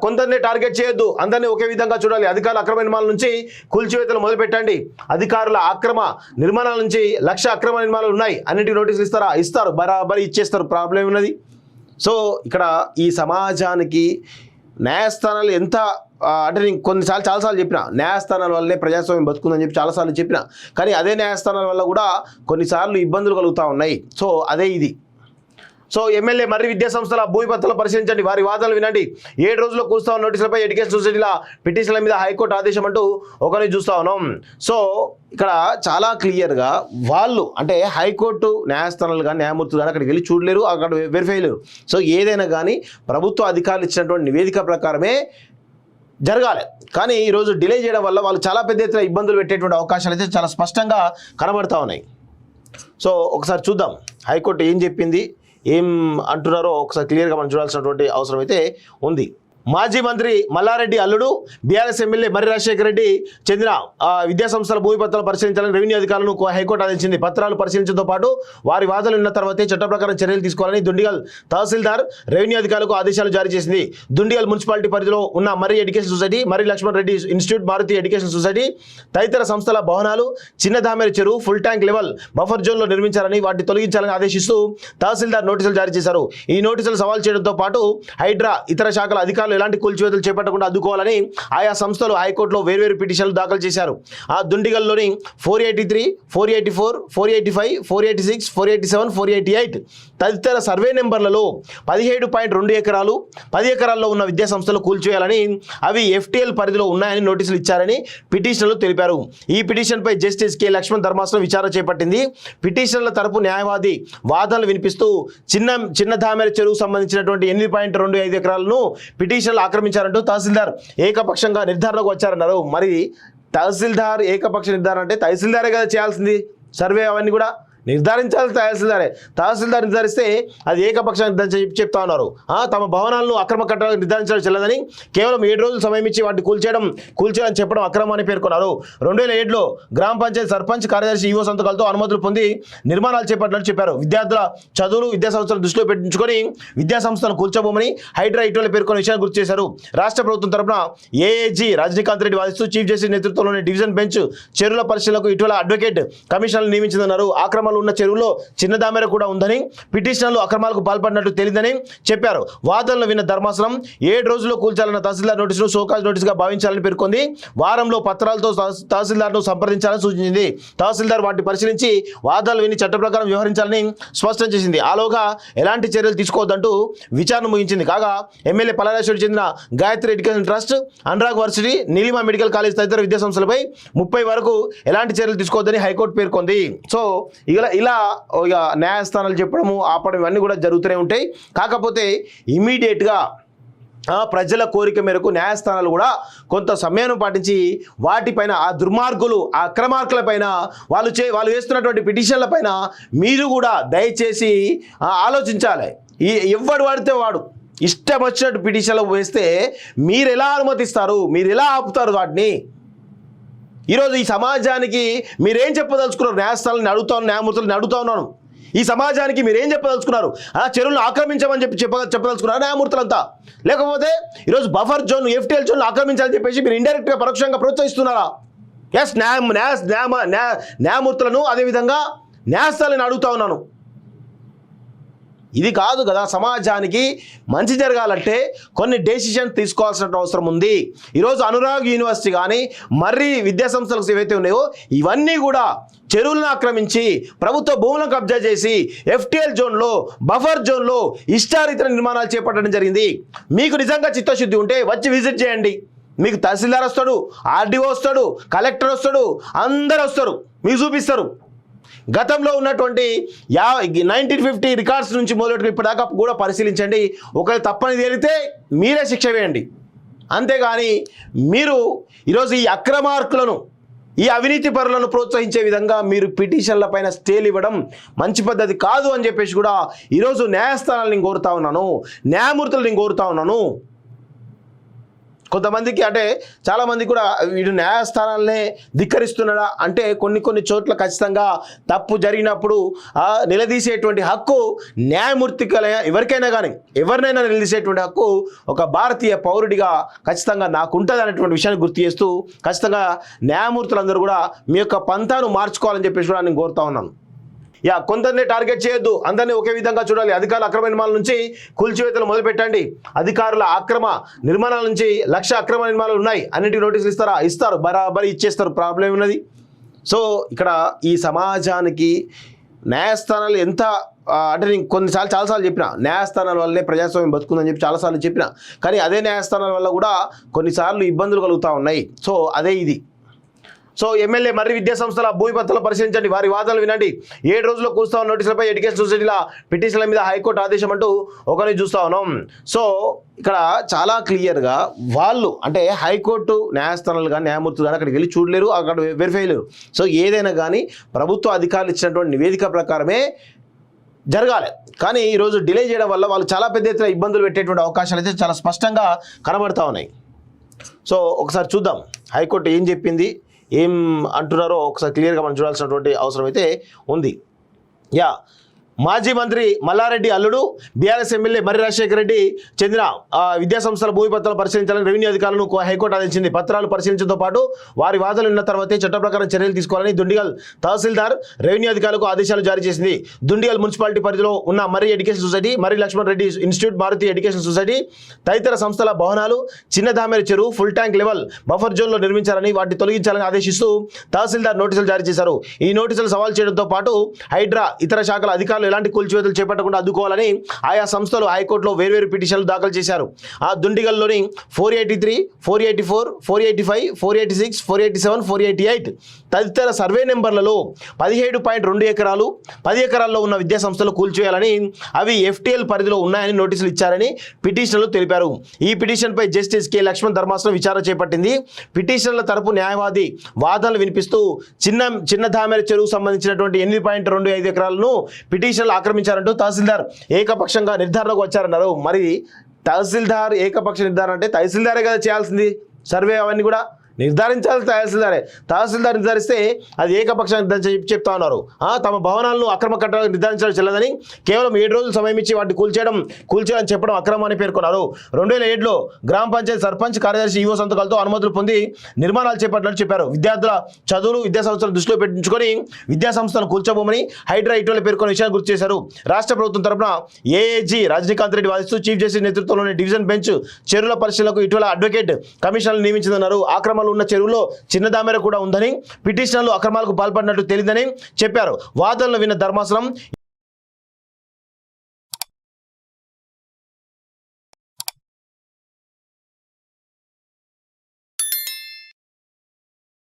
కొందరిని టార్గెట్ చేయొద్దు, అందరినీ ఒకే విధంగా చూడాలి. అధికారుల అక్రమ నిర్మాణాల నుంచి కూల్చివేతలు మొదలు పెట్టండి. అధికారుల అక్రమ నిర్మాణాల నుంచి 1,00,000 అక్రమ నిర్మాణాలు ఉన్నాయి, అన్నింటికి నోటీసులు ఇస్తారు, బరాబరి ఇచ్చేస్తారు. ప్రాబ్లం ఉన్నది. సో ఇక్కడ ఈ సమాజానికి న్యాయస్థానాలు ఎంత అంటే నేను కొన్నిసార్లు చాలాసార్లు చెప్పిన, న్యాయస్థానాల వల్లే ప్రజాస్వామ్యం బతుకుందని చెప్పి చాలాసార్లు చెప్పిన, కానీ అదే న్యాయస్థానాల వల్ల కూడా కొన్నిసార్లు ఇబ్బందులు కలుగుతూ ఉన్నాయి. సో అదే ఇది. సో ఎమ్మెల్యే మర్రి విద్యాసంస్థల భూమి పత్రాలు పరిశీలించండి, వారి వాదనలు వినండి. 7 రోజుల్లో కూర్చా ఉన్న నోటీసులపై ఎడ్యుకేషన్ సొసైటీల పిటిషన్ల మీద హైకోర్టు ఆదేశం అంటూ ఒకరిని చూస్తా ఉన్నాం. సో ఇక్కడ చాలా క్లియర్గా వాళ్ళు అంటే హైకోర్టు న్యాయస్థానాలు కానీ న్యాయమూర్తులు కానీ అక్కడికి వెళ్ళి చూడలేరు, అక్కడ వెరిఫై లేరు. సో ఏదైనా కానీ ప్రభుత్వ అధికారులు ఇచ్చినటువంటి నివేదిక ప్రకారమే జరగాలి. కానీ ఈరోజు డిలే చేయడం వల్ల వాళ్ళు చాలా పెద్ద ఎత్తున ఇబ్బందులు పెట్టేటువంటి అవకాశాలు అయితే చాలా స్పష్టంగా కనబడతా ఉన్నాయి. సో ఒకసారి చూద్దాం హైకోర్టు ఏం చెప్పింది, ఏం అంటున్నారో ఒకసారి క్లియర్గా మనం చూడాల్సినటువంటి అవసరం అయితే ఉంది. మాజీ మంత్రి మల్లారెడ్డి అల్లుడు బీఆర్ఎస్ ఎమ్మెల్యే మర్రి రాజశేఖర రెడ్డి చెందిన విద్యాసంస్థల భూమి పత్రాలు పరిశీలించాలని రెవెన్యూ అధికారులను హైకోర్టు ఆదేశించింది. పత్రాలు పరిశీలించడంతో పాటు వారి వాదనలు ఉన్న తర్వాతే చట్ట ప్రకారం చర్యలు తీసుకోవాలని దుండిగల్ తహసీల్దార్ రెవెన్యూ అధికారులకు ఆదేశాలు జారీ చేసింది. దుండిగల్ మున్సిపాలిటీ పరిధిలో ఉన్న Marri education society, Marri Laxman Reddy institute, Maruti education society తదితర సంస్థల భవనాలు చిన్న దామెర చెరువు ఫుల్ ట్యాంక్ లెవెల్ బఫర్ జోన్లో నిర్మించాలని, వాటిని తొలగించాలని ఆదేశిస్తూ తహసీల్దార్ నోటీసులు జారీ చేశారు. ఈ నోటీసులు సవాల్ చేయడంతో పాటు హైడ్రా ఇతర శాఖల అధికారులు ఎలాంటి కూల్చివేతలు చేపట్టకుండా అడ్డుకోవాలని ఆయా సంస్థలు హైకోర్టులో వేర్వేరు పిటిషన్లు దాఖలు చేశారు. ఆ దుండిగల్లోని 483, 484, 485, 486, 487, 488 తదితర సర్వే నెంబర్లలో 17.2 ఎకరాలు 10 ఎకరాల్లో ఉన్న విద్యాసంస్థలు కూల్చివేయాలని, అవి FTL పరిధిలో ఉన్నాయని నోటీసులు ఇచ్చారని పిటిషనర్లు తెలిపారు. ఈ పిటిషన్పై జస్టిస్ కె లక్ష్మణ్ ధర్మాసనం విచారణ చేపట్టింది. పిటిషనర్ల తరపు న్యాయవాది వాదనలు వినిపిస్తూ చిన్న దామెర చెరువు సంబంధించినటువంటి 8.25 ఎకరాలను పిటిషన్లు ఆక్రమించారంటూ తహసీల్దార్ ఏకపక్షంగా నిర్ధారణకు వచ్చారన్నారు. మరి తహసీల్దార్ ఏకపక్ష నిర్ధారణ అంటే తహసీల్దారే కదా చేయాల్సింది, సర్వే అవన్నీ కూడా నిర్ధారించాలి తహసీల్దారే. తహసీల్దార్ నిర్ధారిస్తే అది ఏకపక్ష చెప్తా ఉన్నారు. తమ భవనాలను అక్రమ కట్టడాలు నిర్ధారించడం చెల్లదని, కేవలం 7 రోజులు సమయం ఇచ్చి వాటిని కూల్చేయాలని చెప్పడం అక్రమని పేర్కొన్నారు. 2007లో గ్రామ పంచాయతీ సర్పంచ్ కార్యదర్శి ఈవో సంతకాలతో అనుమతులు పొంది నిర్మాణాలు చేపట్టినట్టు చెప్పారు. విద్యార్థుల చదువులు విద్యాసంస్థలను దృష్టిలో పెట్టించుకొని విద్యాసంస్థలను కూల్చబోమని హైడ్రా ఇటీవల పేర్కొన్న విషయాన్ని గుర్తు చేశారు. రాష్ట్ర ప్రభుత్వం తరఫున ఏఏజీ రజనీకాంత్ రెడ్డి వాదిస్తూ చీఫ్ జస్టిస్ నేతృత్వంలోని డివిజన్ బెంచ్ చెరువుల పరిశీలనకు ఇటీవల అడ్వకేట్ కమిషనర్లు నియమించిందన్నారు. ఆక్రమణ ఉన్న చెరువులో చిన్న దామెర కూడా ఉందని, పిటిషనర్లు అక్రమాలకు పాల్పడినట్టు తెలియదని చెప్పారు. వాదనలు విన్న ధర్మాసనం 7 రోజుల్లో కూల్చాలన్న తహసీల్దార్ నోటీసును షోకాజ్ నోటీసుగా భావించాలని పేర్కొంది. వారంలో పత్రాలతో తహసీల్దార్ను సంప్రదించాలని సూచించింది. తహసీల్దార్ వాటిని పరిశీలించి వాదనలు విని చట్ట ప్రకారం వ్యవహరించాలని స్పష్టం చేసింది. ఆలోగా ఎలాంటి చర్యలు తీసుకోవద్దంటూ విచారణ ముగించింది. కాగా ఎమ్మెల్యే పల్లారాజేశ్వరికి చెందిన Gayatri education trust, Anurag varsity, Neelima medical college తదితర విద్యాసంస్థలపై 30 వరకు ఎలాంటి చర్యలు తీసుకోవద్దని హైకోర్టు పేర్కొంది. సో ఇలా న్యాయస్థానాలు చెప్పడము ఆపడం ఇవన్నీ కూడా జరుగుతూనే ఉంటాయి. కాకపోతే ఇమీడియట్గా ప్రజల కోరిక మేరకు న్యాయస్థానాలు కూడా కొంత సమయాన్ని పాటించి వాటిపైన ఆ దుర్మార్గులు ఆ అక్రమార్కులపైన వాళ్ళు వేస్తున్నటువంటి పిటిషన్ల పైన మీరు కూడా దయచేసి ఆలోచించాలి. ఎవడు వాడితే వాడు ఇష్టం వచ్చినట్టు పిటిషన్లు వేస్తే మీరు ఎలా అనుమతిస్తారు, మీరు ఎలా ఆపుతారు వాటిని? ఈరోజు ఈ సమాజానికి మీరేం చెప్పదలుచుకున్నారు? న్యాయస్థానాలను అడుగుతాను, న్యాయమూర్తులను అడుగుతా ఉన్నాను. ఈ సమాజానికి మీరేం చెప్పదలుచుకున్నారు? చెరువులను ఆక్రమించమని చెప్పదలుచుకున్నారు న్యాయమూర్తులంతా? లేకపోతే ఈరోజు బఫర్ జోన్ FTL జోన్ ఆక్రమించాలని చెప్పేసి మీరు ఇండైరెక్ట్గా పరోక్షంగా ప్రోత్సహిస్తున్నారా? ఎస్, న్యాయమూర్తులను అదేవిధంగా న్యాయస్థానాలను అడుగుతా ఉన్నాను. ఇది కాదు కదా, సమాజానికి మంచి జరగాలంటే కొన్ని డెసిషన్స్ తీసుకోవాల్సిన అవసరం ఉంది. ఈరోజు అనురాగ్ యూనివర్సిటీ కానీ మర్రి విద్యాసంస్థలకు ఏవైతే ఉన్నాయో ఇవన్నీ కూడా చెరువులను ఆక్రమించి ప్రభుత్వ భూములను కబ్జా చేసి FTL జోన్లో బఫర్ జోన్లో ఇష్టారీతన నిర్మాణాలు చేపట్టడం జరిగింది. మీకు నిజంగా చిత్తశుద్ధి ఉంటే వచ్చి విజిట్ చేయండి. మీకు తహసీల్దార్ వస్తాడు, RDO వస్తాడు, కలెక్టర్ వస్తాడు, అందరు వస్తారు, మీకు చూపిస్తారు. గతంలో ఉన్నటువంటి 1950 రికార్డ్స్ నుంచి మొదలుపెట్టి ఇప్పటిదాకా కూడా పరిశీలించండి. ఒకవేళ తప్పని తేలితే మీరే శిక్ష వేయండి. అంతేగాని మీరు ఈరోజు ఈ అక్రమార్కులను ఈ అవినీతి పరులను ప్రోత్సహించే విధంగా మీరు పిటిషన్ల పైన స్టేలు ఇవ్వడం మంచి పద్ధతి కాదు అని చెప్పేసి కూడా ఈరోజు న్యాయస్థానాలను కోరుతా ఉన్నాను, న్యాయమూర్తులను కోరుతా ఉన్నాను. కొంతమందికి అంటే చాలామంది కూడా వీడు న్యాయస్థానాలనే ధిక్కరిస్తున్నాడా అంటే కొన్ని చోట్ల ఖచ్చితంగా తప్పు జరిగినప్పుడు నిలదీసేటువంటి హక్కు న్యాయమూర్తికి ఎవరికైనా కానీ ఎవరినైనా నిలదీసేటువంటి హక్కు ఒక భారతీయ పౌరుడిగా ఖచ్చితంగా నాకు ఉంటుంది అనేటువంటి విషయాన్ని గుర్తు చేస్తూ ఖచ్చితంగా న్యాయమూర్తులందరూ కూడా మీ యొక్క పంతాను మార్చుకోవాలని చెప్పేసి కూడా నేను కోరుతా ఉన్నాను. కొందరిని టార్గెట్ చేయొద్దు, అందరినీ ఒకే విధంగా చూడాలి. అధికారుల అక్రమ నిర్మాణాల నుంచి కూల్చివేతలు మొదలుపెట్టండి. అధికారుల అక్రమ నిర్మాణాల నుంచి 1,00,000 అక్రమ నిర్మాణాలు ఉన్నాయి, అన్నింటికి నోటీసులు ఇస్తారా? ఇస్తారు, బరాబరి ఇచ్చేస్తారు. ప్రాబ్లం ఉన్నది. సో ఇక్కడ ఈ సమాజానికి న్యాయస్థానాలు ఎంత అంటే నేను చాలాసార్లు చెప్పిన న్యాయస్థానాల వల్లే ప్రజాస్వామ్యం బతుకుందని చెప్పి చాలాసార్లు చెప్పిన, కానీ అదే న్యాయస్థానాల వల్ల కూడా కొన్నిసార్లు ఇబ్బందులు కలుగుతూ ఉన్నాయి. సో అదే ఇది. సో ఎమ్మెల్యే మర్రి విద్యా సంస్థల భూమి పత్రాలు పరిశీలించండి, వారి వాదనలు వినండి. 7 రోజుల్లో కూస్తా ఉన్న నోటీసులపై ఎడ్యుకేషన్ సొసైటీల పిటిషన్ల మీద హైకోర్టు ఆదేశం అంటూ ఒకరిని చూస్తా ఉన్నాం. సో ఇక్కడ చాలా క్లియర్గా వాళ్ళు అంటే హైకోర్టు న్యాయస్థానాలు కానీ న్యాయమూర్తులు కానీ అక్కడికి వెళ్ళి చూడలేరు, అక్కడ వెరిఫై లేరు. సో ఏదైనా కానీ ప్రభుత్వ అధికారులు ఇచ్చినటువంటి నివేదిక ప్రకారమే జరగాలి. కానీ ఈరోజు డిలే చేయడం వల్ల వాళ్ళు చాలా పెద్ద ఎత్తున ఇబ్బందులు పెట్టేటువంటి అవకాశాలు అయితే చాలా స్పష్టంగా కనబడతా ఉన్నాయి. సో ఒకసారి చూద్దాం హైకోర్టు ఏం చెప్పింది, ఏం అంటున్నారో ఒకసారి క్లియర్గా మనం చూడాల్సినటువంటి అవసరం అయితే ఉంది. మాజీ మంత్రి మల్లారెడ్డి అల్లుడు బీఆర్ఎస్ ఎమ్మెల్యే మర్రి రాజశేఖర రెడ్డి చెందిన విద్యాసంస్థల భూమి పత్రాలు పరిశీలించాలని రెవెన్యూ అధికారులను హైకోర్టు ఆదేశించింది. పత్రాలు పరిశీలించడంతో పాటు వారి వాదనలు ఉన్న తర్వాతే చట్ట ప్రకారం చర్యలు తీసుకోవాలని దుండిగల్ తహసీల్దార్ రెవెన్యూ అధికారులకు ఆదేశాలు జారీ చేసింది. దుండిగల్ మున్సిపాలిటీ పరిధిలో ఉన్న Marri education society, Marri Laxman Reddy institute, Maruti education society తదితర సంస్థల భవనాలు చిన్న దామెర చెరువు ఫుల్ ట్యాంక్ లెవెల్ బఫర్ జోన్లో నిర్మించాలని, వాటిని తొలగించాలని ఆదేశిస్తూ తహసీల్దార్ నోటీసులు జారీ చేశారు. ఈ నోటీసులు సవాల్ చేయడంతో పాటు హైడ్రా ఇతర శాఖల అధికారులు ఎలాంటి కూల్చివేతలు చేపట్టకుండా అడ్డుకోవాలని ఆయా సంస్థలు హైకోర్టులో వేర్వేరు పిటిషన్లు దాఖలు చేశారు. ఆ దుండిగల్లోని 483, 484, 485, 486, 487, 488 తదితర సర్వే నెంబర్లలో 17.2 ఎకరాలు 10 ఎకరాల్లో ఉన్న విద్యాసంస్థలు కూల్చివేయాలని, అవి FTL పరిధిలో ఉన్నాయని నోటీసులు ఇచ్చారని పిటిషన్లు తెలిపారు. ఈ పిటిషన్పై జస్టిస్ కె లక్ష్మణ్ ధర్మాసనం విచారణ చేపట్టింది. పిటిషన్ల తరపు న్యాయవాది వాదనలు వినిపిస్తూ చిన్న దామెర చెరువుకు సంబంధించినటువంటి 8.25 ఎకరాలను పిటిషన్లు ఆక్రమించారంటూ తహసీల్దార్ ఏకపక్షంగా నిర్ధారణకు వచ్చారన్నారు. మరి తహసీల్దార్ ఏకపక్ష నిర్ధారణ అంటే తహసీల్దారే కదా చేయాల్సింది, సర్వే అవన్నీ కూడా నిర్ధారించాలి తహసీల్దారే. తహసీల్దార్ నిర్ధారిస్తే అది ఏకపక్షంగా నిర్ధారించి చెప్తా ఉన్నారు. తమ భవనాలను అక్రమ కట్టడాలు నిర్ధారించడం చెల్లదని, కేవలం 7 రోజులు సమయం ఇచ్చి వాటిని కూల్చేయాలని చెప్పడం అక్రమని పేర్కొన్నారు. 2007లో గ్రామ పంచాయతీ సర్పంచ్ కార్యదర్శి ఈవో సంతకాలతో అనుమతులు పొంది నిర్మాణాలు చేపట్టినట్టు చెప్పారు. విద్యార్థుల చదువులు విద్యా సంస్థలను దృష్టిలో పెట్టించుకొని విద్యా సంస్థలను కూల్చబోమని హైడ్రా ఇటీవల పేర్కొన్న విషయాన్ని గుర్తు చేశారు. రాష్ట్ర ప్రభుత్వం తరఫున ఏఏజీ రజనీకాంత్ రెడ్డి వాదిస్తూ చీఫ్ జస్టిస్ నేతృత్వంలోని డివిజన్ బెంచ్ చెరువుల పరిశీలనకు ఇటీవల అడ్వకేట్ కమిషనర్లు నియమించిందన్నారు. ఆక్రమణలు ఉన్న చెరువులో చిన్న దామెర కూడా ఉందని, పిటిషనర్లు అక్రమాలకు పాల్పడినట్టు తెలియదని చెప్పారు. వాదనలు విన్న ధర్మాసనం